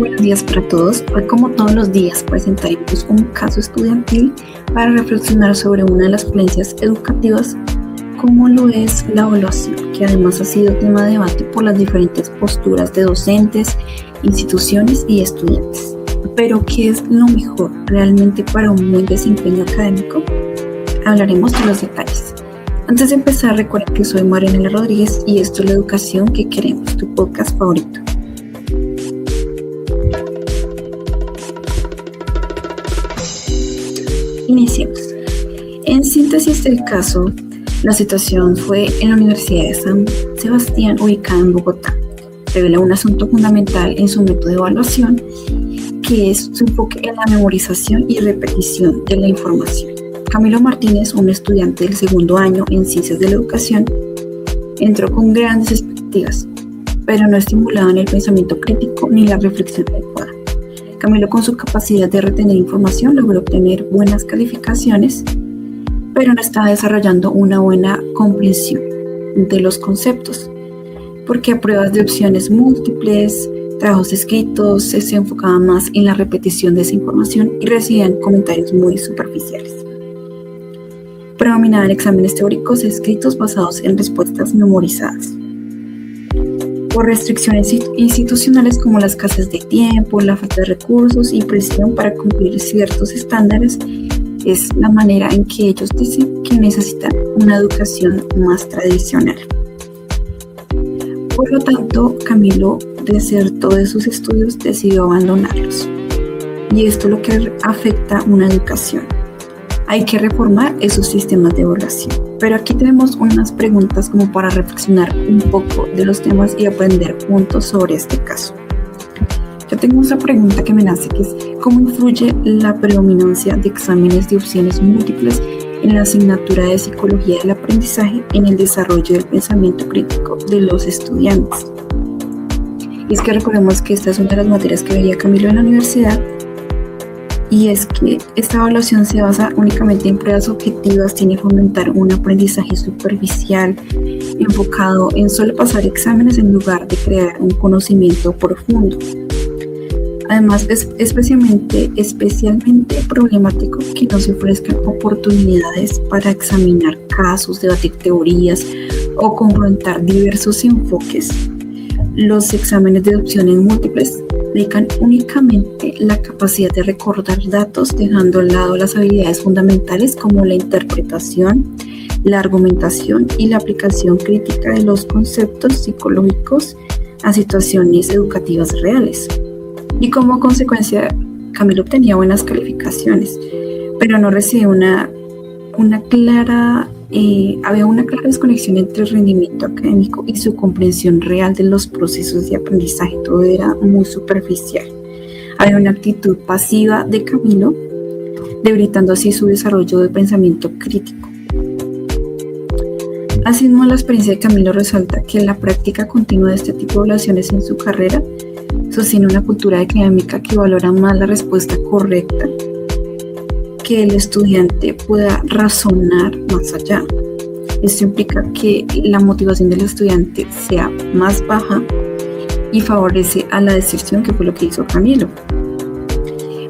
buenos días para todos. Hoy, como todos los días, presentaremos un caso estudiantil para reflexionar sobre una de las experiencias educativas, como lo es la evaluación, que además ha sido tema de debate por las diferentes posturas de docentes, instituciones y estudiantes. Pero, ¿qué es lo mejor realmente para un buen desempeño académico? Hablaremos de los detalles. Antes de empezar, recuerda que soy Marianela Rodríguez y esto es La Educación que Queremos, tu podcast favorito. Iniciemos. En síntesis del caso, la situación fue en la Universidad de San Sebastián, ubicada en Bogotá. Revela un asunto fundamental en su método de evaluación, que es su enfoque en la memorización y repetición de la información. Camilo Martínez, un estudiante del segundo año en Ciencias de la Educación, entró con grandes expectativas, pero no estimulaba en el pensamiento crítico ni la reflexión adecuada. Camilo, con su capacidad de retener información, logró obtener buenas calificaciones, pero no estaba desarrollando una buena comprensión de los conceptos, porque a pruebas de opciones múltiples, trabajos escritos, se enfocaba más en la repetición de esa información y recibían comentarios muy superficiales. Predominaban exámenes teóricos escritos basados en respuestas memorizadas. Por restricciones institucionales como la escasez de tiempo, la falta de recursos y presión para cumplir ciertos estándares, es la manera en que ellos dicen que necesitan una educación más tradicional. Por lo tanto, Camilo desertó de sus estudios, decidió abandonarlos. Y esto es lo que afecta a una educación. Hay que reformar esos sistemas de evaluación. Pero aquí tenemos unas preguntas como para reflexionar un poco de los temas y aprender juntos sobre este caso. Yo tengo otra pregunta que me nace, que es ¿cómo influye la predominancia de exámenes de opciones múltiples en la asignatura de Psicología del Aprendizaje en el desarrollo del pensamiento crítico de los estudiantes? Y es que recordemos que esta es una de las materias que veía Camilo en la universidad, y es que esta evaluación se basa únicamente en pruebas objetivas, tiene que fomentar un aprendizaje superficial, enfocado en solo pasar exámenes en lugar de crear un conocimiento profundo. Además, es especialmente problemático que no se ofrezcan oportunidades para examinar casos, debatir teorías o confrontar diversos enfoques. Los exámenes de opciones múltiples dedican únicamente la capacidad de recordar datos, dejando al lado las habilidades fundamentales como la interpretación, la argumentación y la aplicación crítica de los conceptos psicológicos a situaciones educativas reales. Y como consecuencia, Camilo obtenía buenas calificaciones, pero no recibía había una clara desconexión entre el rendimiento académico y su comprensión real de los procesos de aprendizaje. Todo era muy superficial. Había una actitud pasiva de Camilo, debilitando así su desarrollo de pensamiento crítico. Asimismo, la experiencia de Camilo resalta que la práctica continua de este tipo de evaluaciones en su carrera sostiene una cultura académica que valora más la respuesta correcta, que el estudiante pueda razonar más allá. Esto implica que la motivación del estudiante sea más baja y favorece a la deserción, que fue lo que hizo Camilo.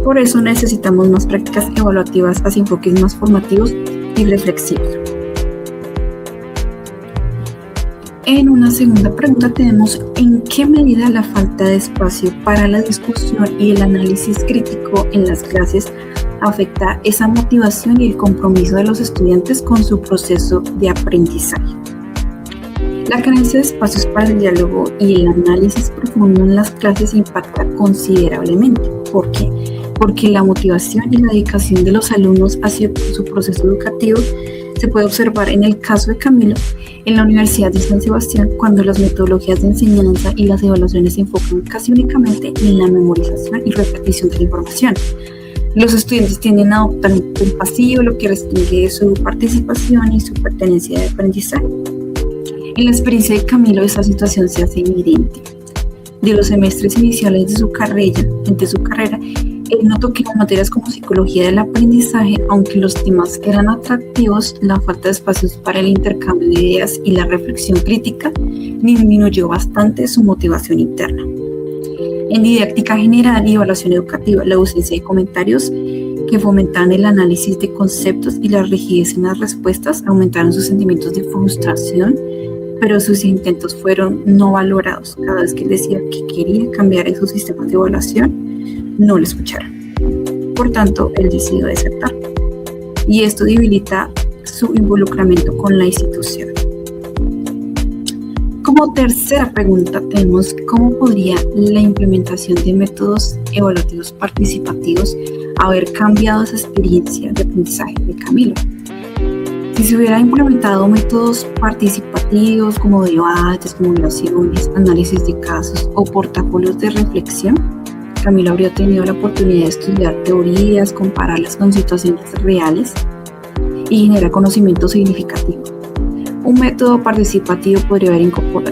Por eso necesitamos más prácticas evaluativas hacia enfoques más formativos y reflexivos. En una segunda pregunta tenemos ¿en qué medida la falta de espacio para la discusión y el análisis crítico en las clases afecta esa motivación y el compromiso de los estudiantes con su proceso de aprendizaje? La carencia de espacios para el diálogo y el análisis profundo en las clases impacta considerablemente. ¿Por qué? Porque la motivación y la dedicación de los alumnos hacia su proceso educativo se puede observar en el caso de Camilo en la Universidad de San Sebastián, cuando las metodologías de enseñanza y las evaluaciones se enfocan casi únicamente en la memorización y repetición de la información. Los estudiantes tienden a adoptar un papel pasivo, lo que restringe su participación y su pertenencia de aprendizaje. En la experiencia de Camilo, esa situación se hace evidente. De los semestres iniciales de su carrera, él notó que en materias como psicología del aprendizaje, aunque los temas eran atractivos, la falta de espacios para el intercambio de ideas y la reflexión crítica disminuyó bastante su motivación interna. En didáctica general y evaluación educativa, la ausencia de comentarios que fomentaban el análisis de conceptos y la rigidez en las respuestas aumentaron sus sentimientos de frustración, pero sus intentos fueron no valorados. Cada vez que él decía que quería cambiar esos sistemas de evaluación, no lo escucharon. Por tanto, él decidió desertar. Y esto debilita su involucramiento con la institución. Como tercera pregunta tenemos cómo podría la implementación de métodos evaluativos participativos haber cambiado esa experiencia de aprendizaje de Camilo. Si se hubiera implementado métodos participativos como debates, simulaciones, análisis de casos o portafolios de reflexión, Camilo habría tenido la oportunidad de estudiar teorías, compararlas con situaciones reales y generar conocimiento significativo. Un método participativo podría haber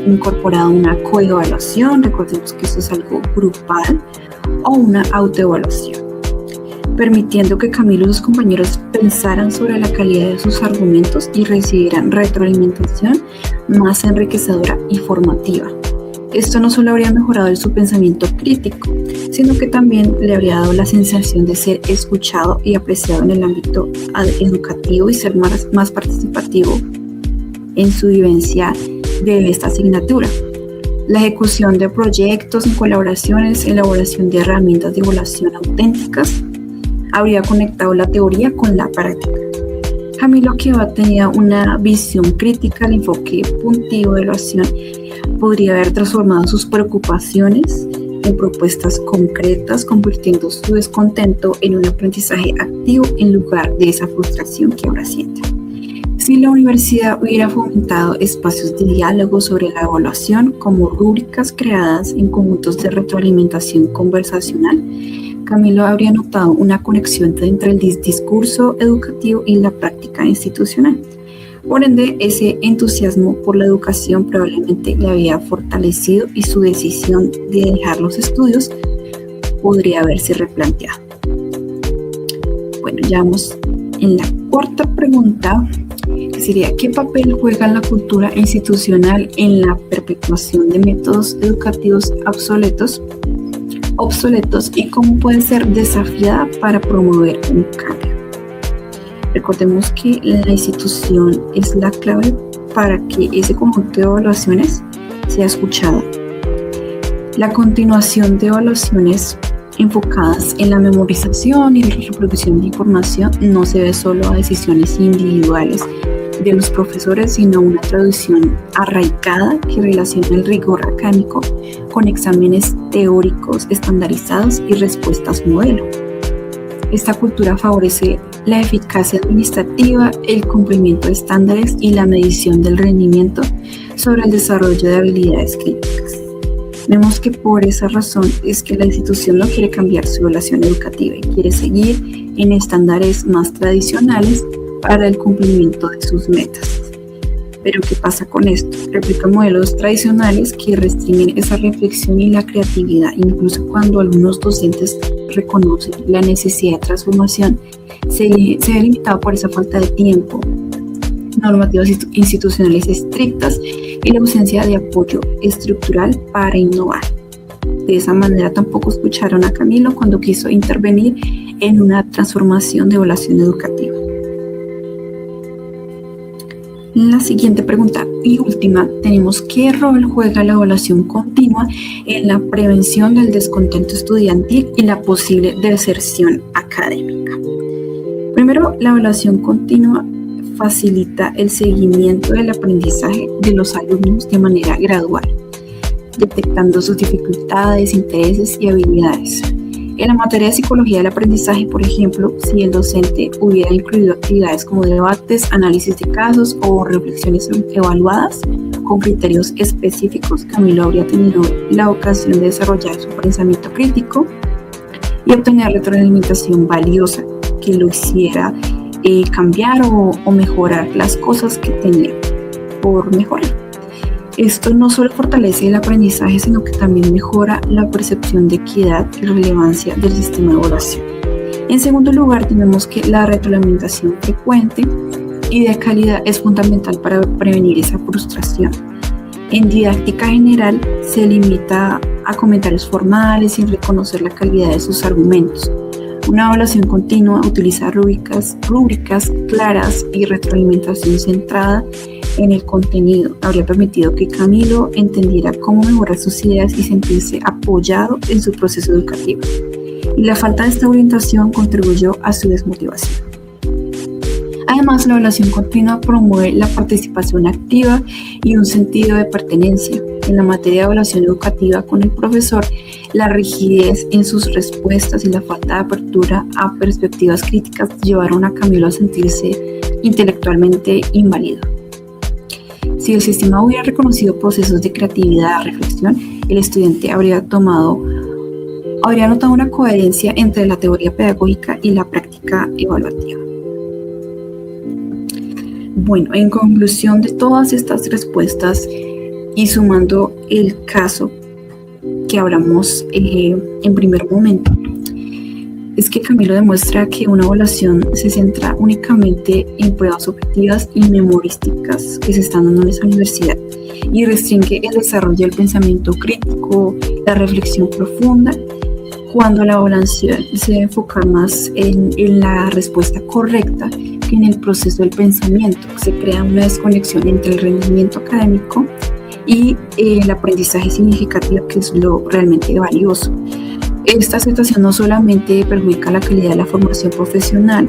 incorporado una coevaluación, recordemos que esto es algo grupal, o una autoevaluación, permitiendo que Camilo y sus compañeros pensaran sobre la calidad de sus argumentos y recibieran retroalimentación más enriquecedora y formativa. Esto no solo habría mejorado su pensamiento crítico, sino que también le habría dado la sensación de ser escuchado y apreciado en el ámbito educativo y ser más participativo en su vivencia de esta asignatura. La ejecución de proyectos en colaboraciones, elaboración de herramientas de evaluación auténticas, habría conectado la teoría con la práctica. Camilo, que tenía una visión crítica al enfoque puntivo de evaluación, podría haber transformado sus preocupaciones en propuestas concretas, convirtiendo su descontento en un aprendizaje activo en lugar de esa frustración que ahora siente. Si la universidad hubiera fomentado espacios de diálogo sobre la evaluación como rúbricas creadas en conjuntos de retroalimentación conversacional, Camilo habría notado una conexión entre el discurso educativo y la práctica institucional. Por ende, ese entusiasmo por la educación probablemente le había fortalecido y su decisión de dejar los estudios podría haberse replanteado. Bueno, ya vamos en la cuarta pregunta, que sería: ¿qué papel juega la cultura institucional en la perpetuación de métodos educativos obsoletos y cómo puede ser desafiada para promover un cambio? Recordemos que la institución es la clave para que ese conjunto de evaluaciones sea escuchado. La continuación de evaluaciones enfocadas en la memorización y la reproducción de información no se ve solo a decisiones individuales de los profesores, sino una traducción arraigada que relaciona el rigor académico con exámenes teóricos estandarizados y respuestas modelo. Esta cultura favorece la eficacia administrativa, el cumplimiento de estándares y la medición del rendimiento sobre el desarrollo de habilidades críticas. Vemos que por esa razón es que la institución no quiere cambiar su evaluación educativa y quiere seguir en estándares más tradicionales para el cumplimiento de sus metas. Pero ¿qué pasa con esto? Replica modelos tradicionales que restringen esa reflexión y la creatividad. Incluso cuando algunos docentes reconocen la necesidad de transformación, se ve limitado por esa falta de tiempo, normativas institucionales estrictas y la ausencia de apoyo estructural para innovar. De esa manera tampoco escucharon a Camilo cuando quiso intervenir en una transformación de evaluación educativa. La siguiente pregunta y última tenemos: ¿qué rol juega la evaluación continua en la prevención del descontento estudiantil y la posible deserción académica? Primero, la evaluación continua facilita el seguimiento del aprendizaje de los alumnos de manera gradual, detectando sus dificultades, intereses y habilidades. En la materia de psicología del aprendizaje, por ejemplo, si el docente hubiera incluido actividades como debates, análisis de casos o reflexiones evaluadas con criterios específicos, Camilo habría tenido la ocasión de desarrollar su pensamiento crítico y obtener retroalimentación valiosa que lo hiciera cambiar o mejorar las cosas que tenía por mejorar. Esto no solo fortalece el aprendizaje, sino que también mejora la percepción de equidad y relevancia del sistema de evaluación. En segundo lugar, tenemos que la retroalimentación frecuente y de calidad es fundamental para prevenir esa frustración. En didáctica general se limita a comentarios formales sin reconocer la calidad de sus argumentos. Una evaluación continua utiliza rúbricas claras y retroalimentación centrada en el contenido. Habría permitido que Camilo entendiera cómo mejorar sus ideas y sentirse apoyado en su proceso educativo. Y la falta de esta orientación contribuyó a su desmotivación. Además, la evaluación continua promueve la participación activa y un sentido de pertenencia. En la materia de evaluación educativa con el profesor, la rigidez en sus respuestas y la falta de apertura a perspectivas críticas llevaron a Camilo a sentirse intelectualmente inválido. Si el sistema hubiera reconocido procesos de creatividad, reflexión, el estudiante habría notado una coherencia entre la teoría pedagógica y la práctica evaluativa. Bueno, en conclusión de todas estas respuestas y sumando el caso que hablamos en primer momento, es que Camilo demuestra que una evaluación se centra únicamente en pruebas objetivas y memorísticas que se están dando en esa universidad y restringe el desarrollo del pensamiento crítico, la reflexión profunda, cuando la evaluación se debe enfocar más en la respuesta correcta que en el proceso del pensamiento. Se crea una desconexión entre el rendimiento académico y el aprendizaje significativo, que es lo realmente valioso. Esta situación no solamente perjudica la calidad de la formación profesional,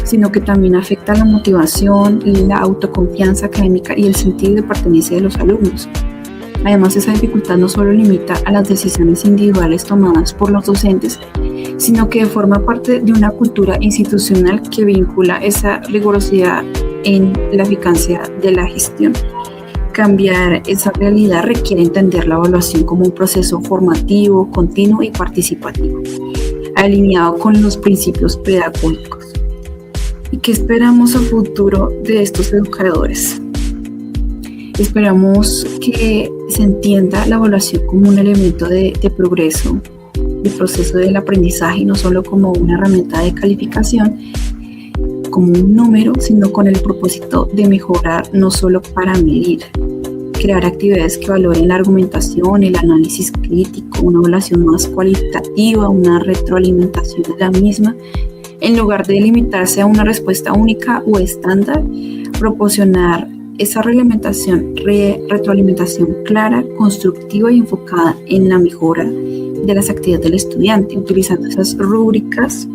sino que también afecta la motivación, la autoconfianza académica y el sentido de pertenencia de los alumnos. Además, esa dificultad no solo limita a las decisiones individuales tomadas por los docentes, sino que forma parte de una cultura institucional que vincula esa rigurosidad en la eficacia de la gestión. Cambiar esa realidad requiere entender la evaluación como un proceso formativo, continuo y participativo, alineado con los principios pedagógicos. ¿Y qué esperamos a futuro de estos educadores? Esperamos que se entienda la evaluación como un elemento de progreso, del proceso del aprendizaje, no solo como una herramienta de calificación, como un número, sino con el propósito de mejorar, no solo para medir. Crear actividades que valoren la argumentación, el análisis crítico, una evaluación más cualitativa, una retroalimentación de la misma, en lugar de limitarse a una respuesta única o estándar, proporcionar esa retroalimentación clara, constructiva y enfocada en la mejora de las actividades del estudiante, utilizando esas rúbricas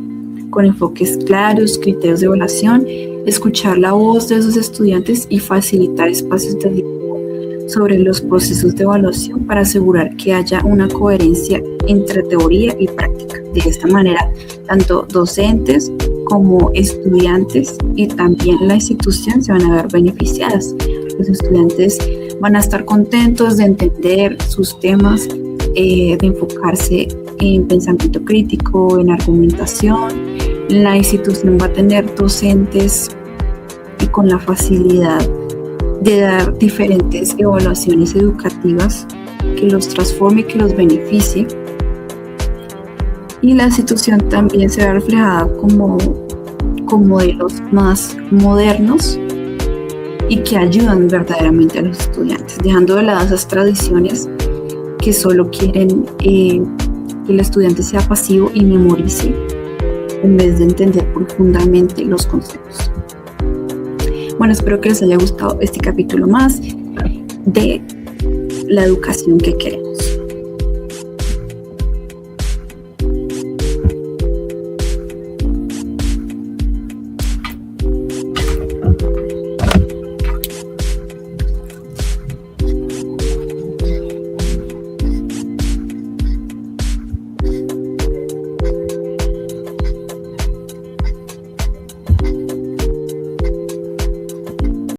con enfoques claros, criterios de evaluación, escuchar la voz de esos estudiantes y facilitar espacios de diálogo sobre los procesos de evaluación para asegurar que haya una coherencia entre teoría y práctica. De esta manera, tanto docentes como estudiantes y también la institución se van a ver beneficiadas. Los estudiantes van a estar contentos de entender sus temas, de enfocarse en pensamiento crítico, en argumentación. La institución va a tener docentes y con la facilidad de dar diferentes evaluaciones educativas que los transforme y que los beneficie. Y la institución también se ve reflejada con modelos más modernos y que ayudan verdaderamente a los estudiantes, dejando de lado esas tradiciones que solo quieren que el estudiante sea pasivo y memorice en vez de entender profundamente los conceptos. Bueno, espero que les haya gustado este capítulo más de la educación que queremos.